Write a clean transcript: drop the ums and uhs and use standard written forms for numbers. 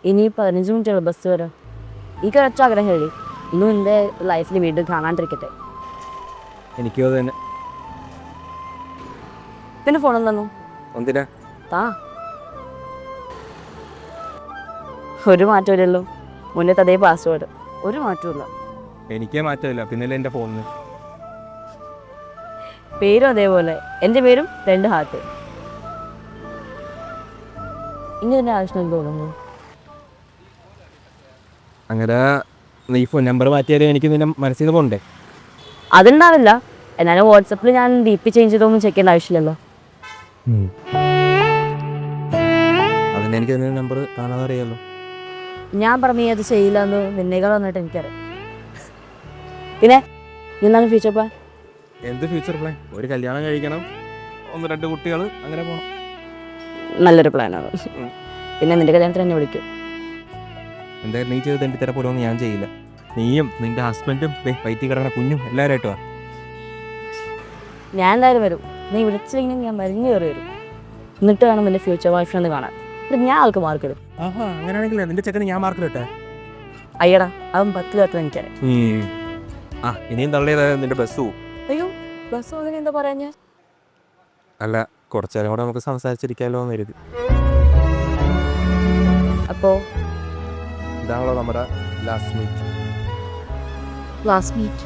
ഇനി 15 മിനിറ്റുള്ള ബസ് വരാം. എനിക്ക് ഒരൊറ്റ ആഗ്രഹം കഴി ഇന്നും എൻ്റെ ലൈഫിൽ വീണ്ടും കാണാണ്ടിരിക്കട്ടെ. എനിക്കും അത് തന്നെ. പിന്നെ ഫോൺ തന്നു എന്തിനാ? താ. ഒരു മാറ്റമില്ലല്ലോ, മുന്നത്തെ അതേ പാസ്വേഡ്, ഒരു മാറ്റമില്ല. എനിക്കേ മാറ്റമില്ല, പിന്നല്ലേ എൻ്റെ ഫോണിന്. പേരും അതേപോലെ, എൻ്റെ പേരും 2 ഹാർട്ട്. ഇനി തന്നെ ആവശ്യം തോന്നുന്നു. അങ്ങനെ നീ ഫോൺ നമ്പർ മാറ്റിയാലും എനിക്ക് നിന്നെ മനസ്സിൽ നിന്ന് പോകണ്ടേ? അതുണ്ടാവില്ല, എന്നാലും വാട്സപ്പിൽ ഞാൻ DP ചേഞ്ച് ചെയ്തൊന്നും ചെക്ക് ചെയ്യേണ്ട ആവശ്യമില്ലല്ലോ. അതിന് എനിക്ക് നിന്റെ നമ്പർ കാണാതെ അറിയാമല്ലോ. ഞാൻ പറഞ്ഞ അത് ചെയ്യില്ല എന്ന് നിന്നേക്കാൾ വന്നിട്ട് എനിക്കറിയാം. പിന്നെ എന്താണ് ഫ്യൂച്ചർ പ്ലാൻ? എന്ത് ഫ്യൂച്ചർ പ്ലാൻ? ഒരു കല്യാണം കഴിക്കണം, 1-2 കുട്ടികൾ, അങ്ങനെ പോകണം. നല്ലൊരു പ്ലാനാണ്. പിന്നെ നിന്റെ കല്യാണത്തിന് എന്നെ വിളിക്കും. എന്തായാലും നീ ചെയ്ത് എൻ്റെ തര പോലൊന്നും ഞാൻ ചെയ്യില്ല. നീയും നിന്റെ ഹസ്ബൻഡും വയറ്റിൽ കിടക്കുന്ന കുഞ്ഞും എല്ലാവരുമായിട്ടുവാ. ഞാൻ എന്തായാലും വരും. നീ വിളിച്ചില്ലെങ്കിൽ ഞാൻ മരിഞ്ഞു കയറി വരും. എന്നിട്ട് വേണം നിന്റെ ഫ്യൂച്ചർ വൈഫിനെന്ന് കാണാൻ. എന്നിട്ട് ഞാൻ ആൾക്ക് മാർക്ക് ഇടും. ആഹാ, അങ്ങനെയാണെങ്കിൽ നിന്റെ ചെക്കന് ഞാൻ മാർക്ക് ഇട്ടെ. അയ്യടാ, അവൻ 10 കാലത്ത് എനിക്കറിയാം. ഇനിയും തള്ളിയത് നിന്റെ ബസ് പോവും. അയ്യോ, ബസ് അതിന് എന്താ പറയാ? ഞാൻ അല്ല, കുറച്ചേരം കൂടെ നമുക്ക് സംസാരിച്ചിരിക്കാമല്ലോ എന്ന് കരുതി. അപ്പോൾ ഇതാണല്ലോ നമ്മുടെ ലാസ്റ്റ് മീറ്റ്. Last meet.